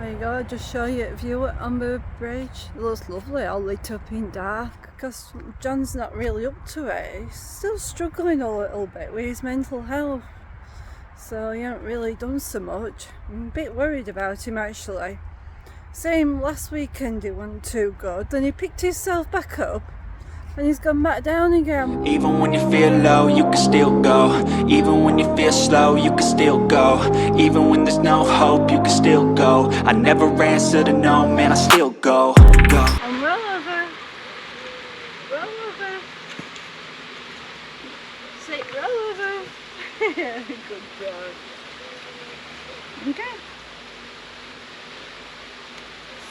There you go, I'll just show you a view at Humber Bridge. It looks lovely, all lit up in dark, because John's not really up to it. He's still struggling a little bit with his mental health, so he hasn't really done so much. I'm a bit worried about him actually. Same last weekend, he wasn't too good, then he picked himself back up and he's gone back down again. Even when you feel low, you can still go. Even when you feel slow, you can still go. Even when there's no hope, you can still go. I never answer to no, man, I still go. And roll over. Roll over. Say roll over. Good job. Okay.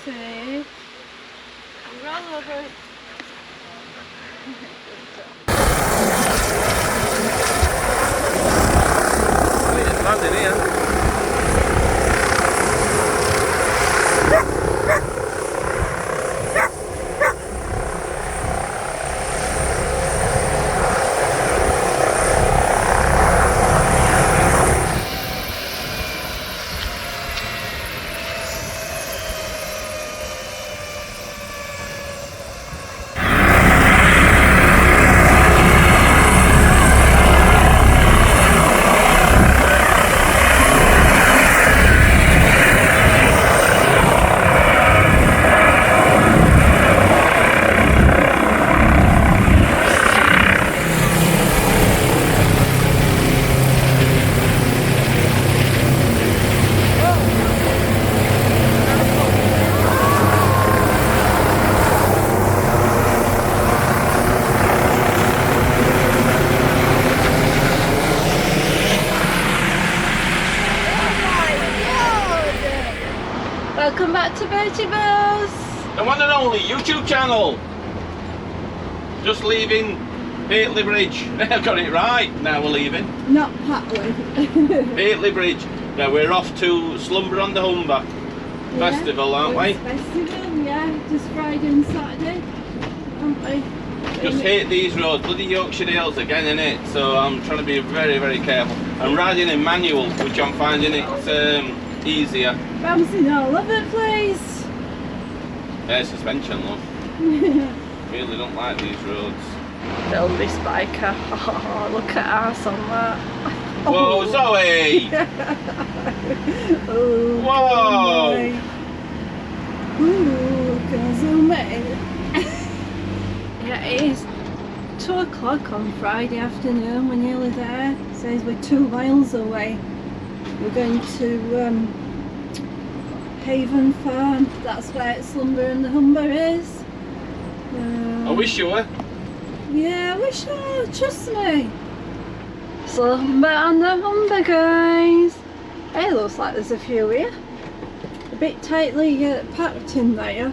Say roll over. It's landing here. Welcome back to Bertie Bros. The one and only YouTube channel. Just leaving Hessle Bridge. I got it right. Now we're leaving. Not Patley. Hessle Bridge. Now we're off to Slumber on the Humber Festival, aren't we? Festival, yeah. Just Friday and Saturday, aren't we? Just hate these roads, bloody Yorkshire Dales again, innit? So I'm trying to be very, very careful. I'm riding in manual, which I'm finding it easier. Bouncing all over the place. Air suspension, love. Really don't like these roads. Film this biker. Oh, look at us on that. Whoa, Zoe! Oh, Whoa! Ooh, can I zoom in? Yeah, it is 2 o'clock on Friday afternoon. We're nearly there. It says we're 2 miles away. We're going to Haven Farm. That's where Slumber and the Humber is. Are we sure? Yeah, we're sure. Trust me. Slumber and the Humber, guys. It looks like there's a few here. A bit tightly packed in there.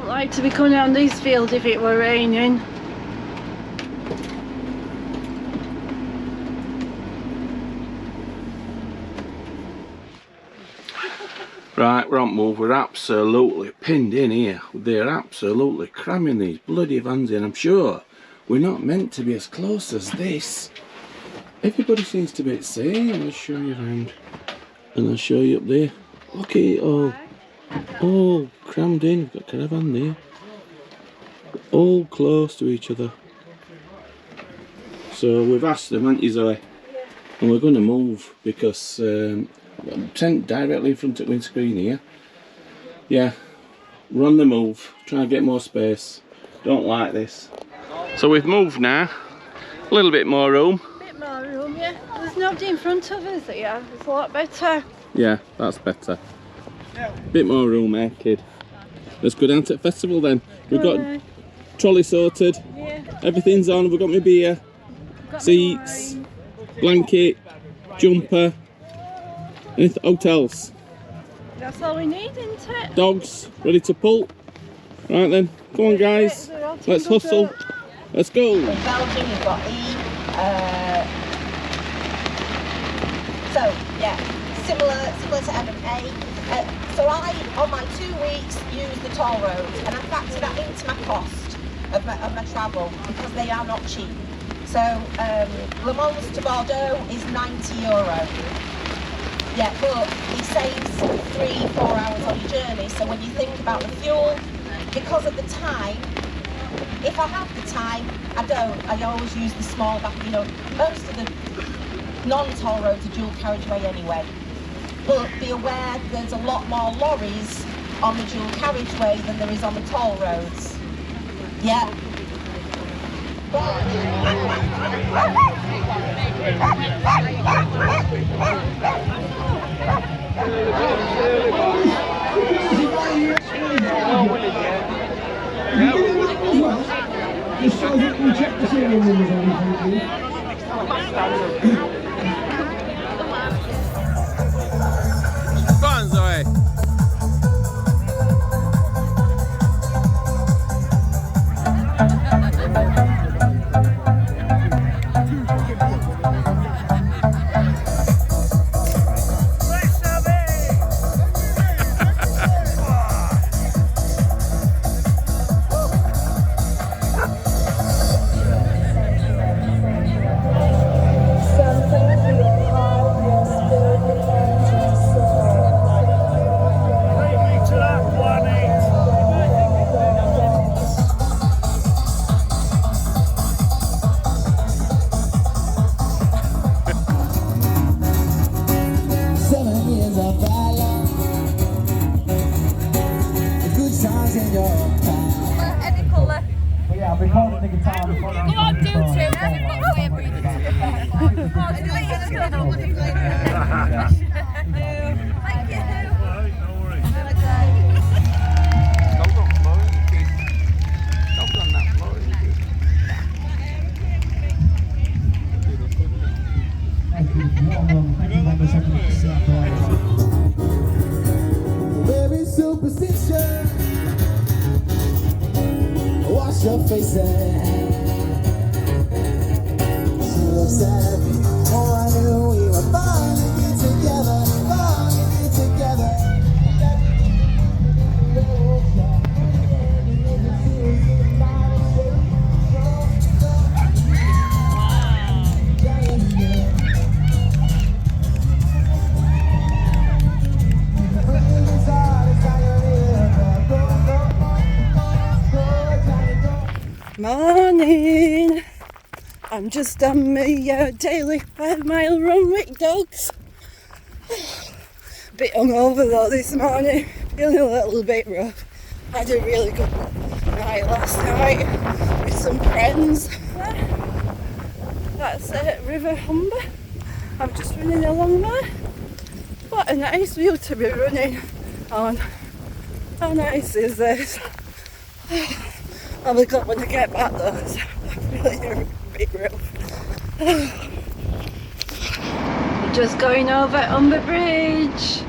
I'd like to be coming down these fields if it were raining. Right, we're on move. We're absolutely pinned in here. They're absolutely cramming these bloody vans in. I'm sure we're not meant to be as close as this. Everybody seems to be at sea. I'll show you around and I'll show you up there. Look at it all crammed in. We've got a caravan there. All close to each other. So we've asked them, haven't you, Zoe? And we're going to move because tent directly in front of the windscreen here. Yeah, we're on the move, trying to get more space. Don't like this. So we've moved now. A little bit more room. Bit more room, yeah. There's nobody in front of us here. It's a lot better. Yeah, that's better. Bit more room, eh, kid? Let's go down to the festival then. We've got trolley sorted. Yeah. Everything's on. We've got my beer, seats, blanket, jumper. Anything, hotels. That's all we need, isn't it? Dogs ready to pull. Right then, come on guys, let's hustle. Let's go. In Belgium you've got E. So yeah, similar to M and A. So I, on my 2 weeks, use the toll roads, and I factor that into my cost of my travel because they are not cheap. So Le Mans to Bordeaux is €90. Yeah, but it saves 3-4 hours on your journey. So when you think about the fuel, because of the time, if I have the time, I don't. I always use the small back. You know, most of the non-toll roads are dual carriageway anyway. But be aware there's a lot more lorries on the dual carriageway than there is on the toll roads. Yeah. Just so that we check the serial numbers on you. Fun, Zoe. I'm recording the guitar before Go on, do two. Everybody's way of breathing. Thank you. Very superstition. Wash your face and she looks at me. Oh, I knew we were born to be together, born to be together. Morning! I'm just on my daily 5-mile run with dogs. Bit hungover though this morning, feeling a little bit rough. Had a really good night last night with some friends. That's it, River Humber. I'm just running along there. What a nice view to be running on. How nice is this? I'll be glad when I get back though, because I'm really a bit rough. Just going over Humber Bridge. Do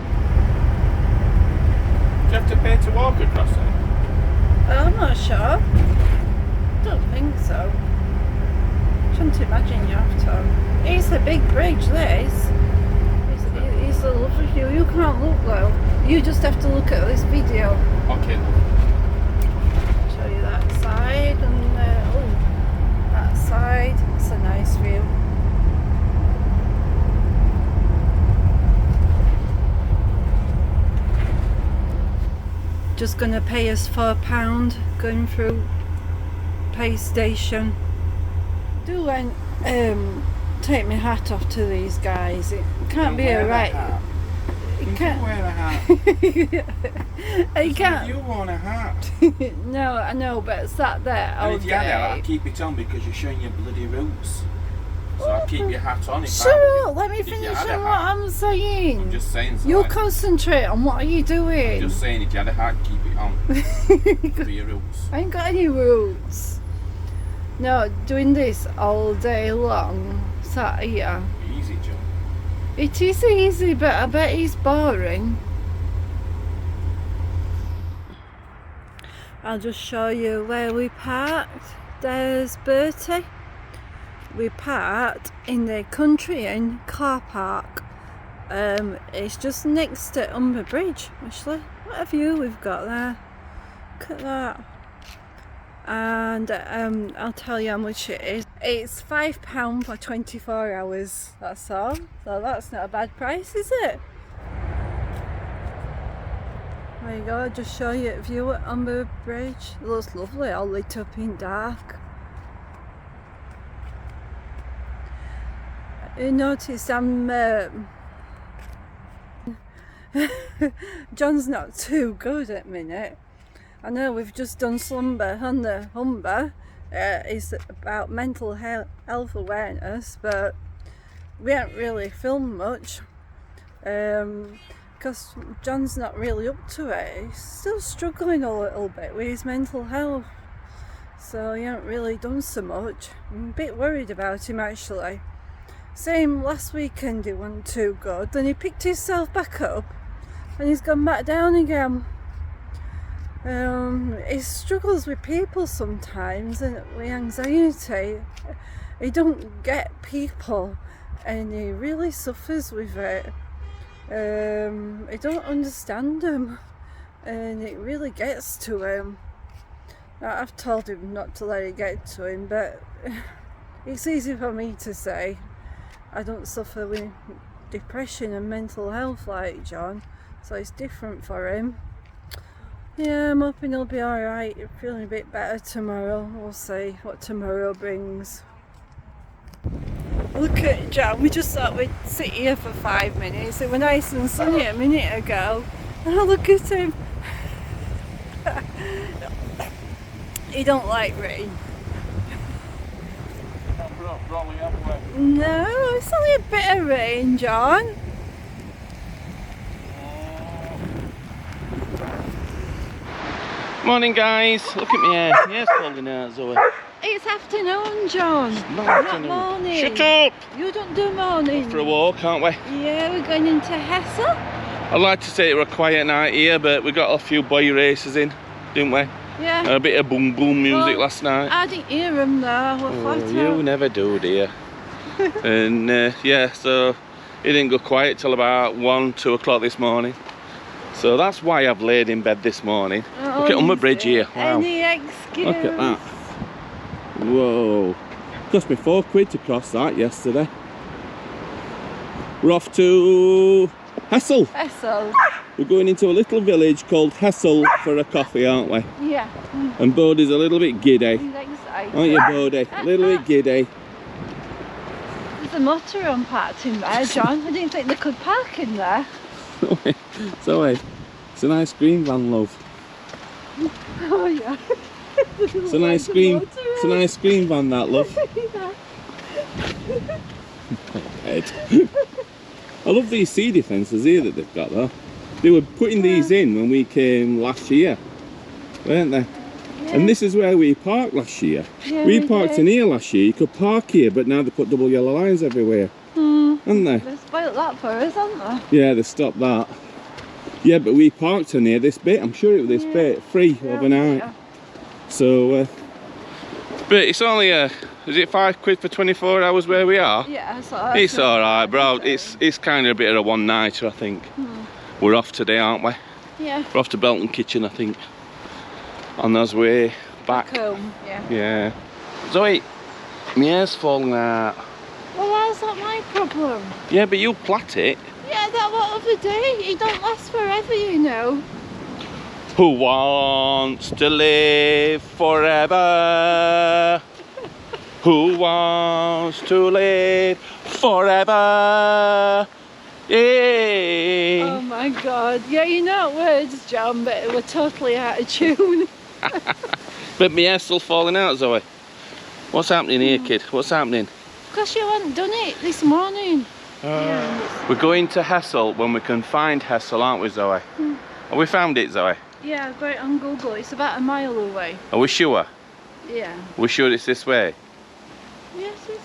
you have to pay to walk across it? I'm not sure. Don't think so. Shouldn't imagine you have to. It's a big bridge, this. It's a lovely view. You can't look though. You just have to look at this video. Okay. Show you that side and that side. It's a nice view. Just gonna pay us £4 going through pay station. Do want take my hat off to these guys. It can't be a right. You can't wear a hat. I can't. You want a hat. No, I know, but it's that there. And if you had it, I'd keep it on because you're showing your bloody roots. So I'd keep your hat on if Shut I were up, let me if you finish had a on what hat. I'm saying. I'm just saying so. You concentrate on what are you doing? I'm just saying if you had a hat, keep it on. For your roots. I ain't got any roots. No, doing this all day long, sat here. Easy, Joe. It is easy, but I bet it's boring. I'll just show you where we parked. There's Bertie. We parked in the Country Inn car park. It's just next to Humber Bridge, actually. What a view we've got there. Look at that. And I'll tell you how much it is. It's £5 for 24 hours, that's all. So that's not a bad price, is it? There you go, I'll just show you a view at Humber Bridge. It looks lovely, all lit up in dark. You notice I'm John's not too good at the minute. I know we've just done Slumber on the Humber. It's about mental health awareness, but we haven't really filmed much because John's not really up to it. He's still struggling a little bit with his mental health, so he hasn't really done so much. I'm a bit worried about him actually. Same last weekend, he wasn't too good, then he picked himself back up and he's gone back down again. He struggles with people sometimes and with anxiety. He don't get people and he really suffers with it. He don't understand them and it really gets to him. Now, I've told him not to let it get to him, but it's easy for me to say. I don't suffer with depression and mental health like John, so it's different for him. Yeah, I'm hoping he'll be alright, feeling a bit better tomorrow. We'll see what tomorrow brings. Look at John, we just thought we'd sit here for 5 minutes. It was nice and sunny a minute ago. Oh, look at him. He don't like rain. No, it's only a bit of rain, John. Morning guys, look at me hair. Hair's falling out, Zoe. It's afternoon, John. Not morning. Shut up! You don't do morning. For a walk, aren't we? Yeah, we're going into Hessle. I'd like to say it was a quiet night here, but we got a few boy races in, didn't we? Yeah. A bit of boom boom music Well, last night. I didn't hear them though. We're flat Oh, you out. never do, dear. And yeah, so it didn't go quiet till about 1, 2 o'clock this morning. So that's why I've laid in bed this morning. Oh, Look at Humber Bridge here. Wow. Any excuse? Look at that. Whoa. Cost me £4 to cross that yesterday. We're off to Hessle. Hessle. We're going into a little village called Hessle for a coffee, aren't we? Yeah. And Bodie's a little bit giddy. He's excited. Aren't you, Bodie? A little bit giddy. There's a motorhome parked in there, John. I didn't think they could park in there. Zoe, it's an ice cream van, love. Oh yeah. It's an ice cream. It's an ice cream van, that, love. Head. I love these sea defences here that they've got though. They were putting these in when we came last year, weren't they? Yeah. And this is where we parked last year. Yeah, we parked in here last year. You could park here, but now they put double yellow lines everywhere. Haven't they? They've spoilt that for us, haven't they? Yeah, they stopped that. Yeah, but we parked in here this bit. I'm sure it was this bit free overnight. Yeah. So, but it's only is it £5 for 24 hours where we are? Yeah, so It's alright, bro. It's kind of a bit of a one-nighter, I think. We're off today, aren't we? Yeah. We're off to Belton Kitchen, I think. On our way back. Home, yeah. Yeah. Zoe, my hair's falling out. Well, how's that my problem? Yeah, but you plait it. Yeah, that what other day? It don't last forever, you know. Who wants to live forever? Who wants to live forever? Yeah. Oh my god. Yeah, you know words, John, but we're totally out of tune. But my hair's still falling out, Zoe. What's happening here, kid? What's happening? Because you hadn't done it this morning. We're going to Hessle when we can find Hessle, aren't we, Zoe? Have we found it, Zoe? Yeah, I've got it on Google. It's about a mile away. Are we sure? Yeah. Are we sure it's this way? Yes, yes.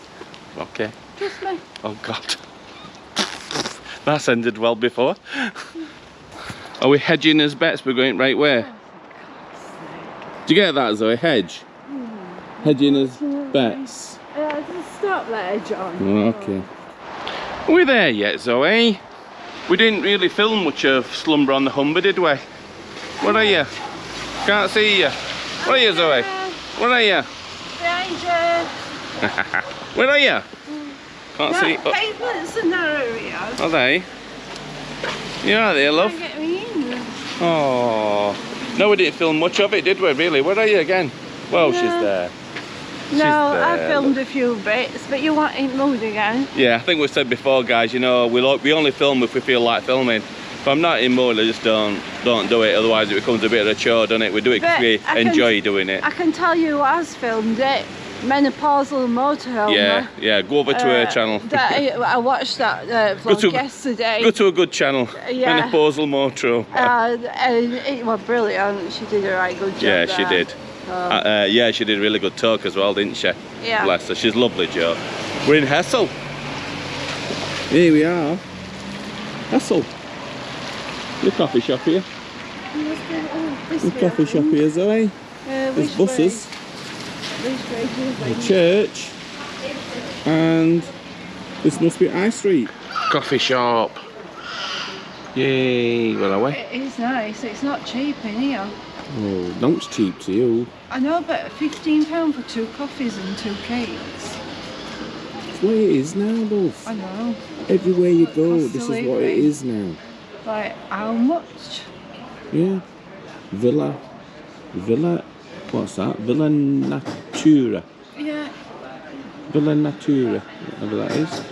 Okay. Trust me. Oh, God. That's ended well before. Are we hedging as bets we're going right way? Do you get that, Zoe? Hedge? Hedging as bets. Just stop there, John. Okay. Are we there yet, Zoe? We didn't really film much of Slumber on the Humber, did we? Where are you? Can't see you. Where are you, Zoe? Where are you? Behind you. Where are you? Can't see. No, pavements are narrow here. Are they? You are there, love. Can't get me in. Oh. No, we didn't film much of it, did we, really? Where are you again? Well, No. she's there. No, there, I filmed a few bits, but you want in mood again. Yeah, I think we said before, guys, you know, we only film if we feel like filming. If I'm not in mood, I just don't do it. Otherwise, it becomes a bit of a chore, doesn't it? We do it because we enjoy doing it. I can tell you who has filmed it. Menopausal Motorhome. Yeah, go over to her channel. I watched that vlog yesterday. Go to a good channel. Yeah. Menopausal Motorhome. And it was brilliant. She did a right good job. Yeah, she there. did. Yeah, she did a really good talk as well, didn't she? Yeah. Bless her. She's lovely, Joe. We're in Hessle. Here we are. Hessle. The coffee shop here. The coffee shop here, Zoe. There's buses. The church. And this must be High Street. Coffee shop. Yay, where are we? It is nice. It's not cheap in here. Oh, not cheap to you. I know, but £15 for 2 coffees and 2 cakes. That's what it is now, love. I know. Everywhere you go, Cost this of is what it living. is now. Like, how much? Yeah. Villa, what's that? Villa Natura. Yeah. Villa Natura, whatever that is.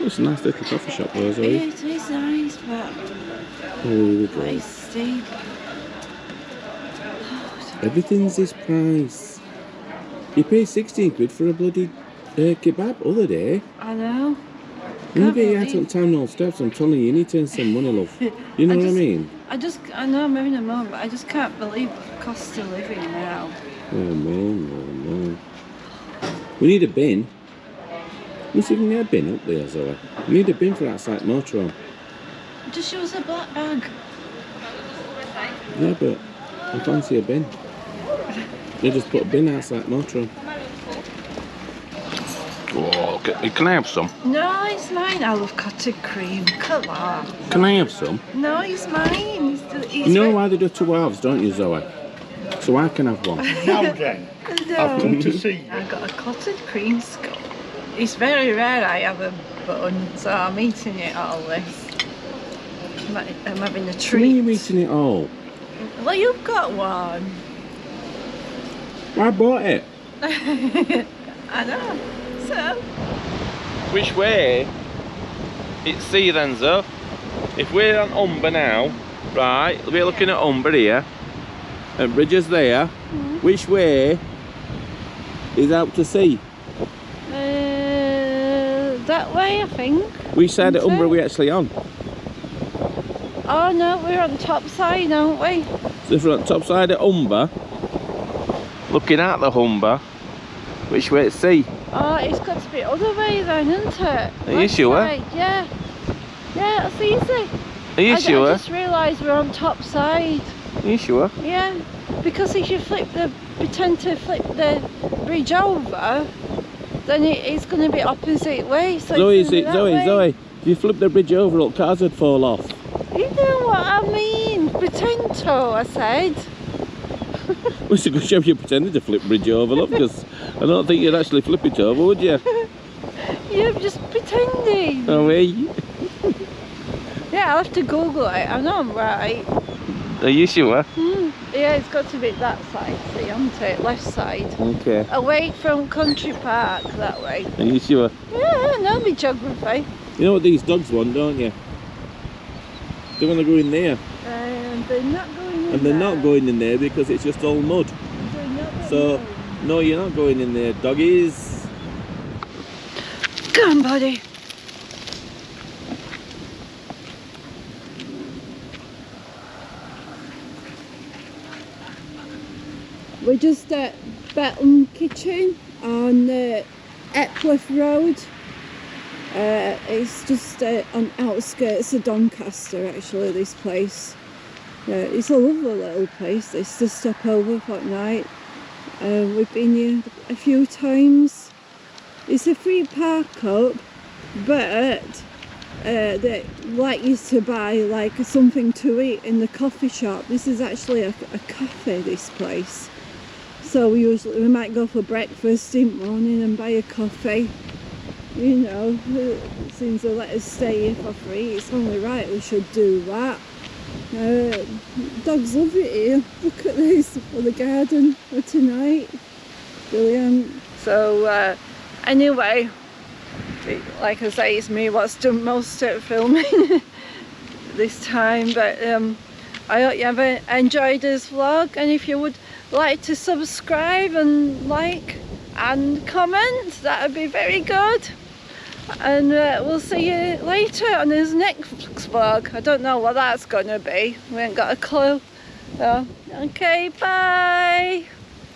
It's a nice little coffee shop though, Zoe. Yeah, it is nice, but it's steep. Everything's this price. You pay 16 quid for a bloody kebab other day. I know. When you get out on Town Hall steps, I'm telling you, you need to earn some money, love. You know what I mean? I know I'm having a moment, but I just can't believe the cost of living now. Oh no. We need a bin. Let me see if we can get a bin up there, Zoe. We need a bin for outside motorhome. Just use a black bag. Yeah, but I fancy a bin. You just put a bin outside motorhome. Oh, can I have some? No, it's mine. I love cottage cream. Come on. Can I have some? No, it's mine. You know why they do 2 halves, don't you, Zoe? So I can have one. Now then, I've come to see you. I got a cottage cream scone. It's very rare I have a bun, so I'm eating it all this. I'm having a When are treat. you eating it all? Well, you've got one. I bought it. I know. So, Which way? It's C then, Zo. If we're on Humber now, right, we're looking at Humber here, and Bridges there, which way is out to sea? that way, I think. Which side of Isn't Humber it? are we actually on? Oh no, we're on top side, aren't we? So if we're on top side of Humber, looking at the Humber, which way it's sea? Oh, it's got to be other way then, isn't it? Are you Left sure? side, yeah. Yeah, that's easy. Are you I sure? just realised we're on top side. Are you sure? Yeah, because if you pretend to flip the bridge over, then it's going to be opposite way. So Zoe, it's gonna be that way. Zoe, if you flip the bridge over, look, cars would fall off. You know what I mean? Pretend to, I said. Well, it's a good job you pretended to flip bridge over, look, because I don't think you'd actually flip it over, would you? You're just pretending. Oh, we? Yeah, I'll have to Google it. I know I'm right. Are you sure? Yeah, it's got to be that side, see, hasn't it? Left side. Okay. Away from Country Park, that way. Are you sure? Yeah, I know my geography. You know what these dogs want, don't you? They want to go in there. And they're not going in And they're there. not going in there because it's just all mud. They're not going So, in. no, you're not going in there, doggies. Come on, buddy. We're just at Bethlem Kitchen on Epworth Road. It's just on outskirts of Doncaster, actually, this place. It's a lovely little place. It's to stop over for night. We've been here a few times. It's a free park up, but they like you to buy like something to eat in the coffee shop. This is actually a cafe, this place. So we might go for breakfast in the morning and buy a coffee. You know, since they let us stay here for free, it's only right we should do that. Dogs love it here. Look at this for the garden for tonight. Brilliant. So anyway, like I say, it's me what's done most of filming this time, but I hope you have enjoyed this vlog, and if you would like to subscribe and like and comment, that would be very good. And we'll see you later on his next vlog. I don't know what that's gonna be. We ain't got a clue. So, okay, bye.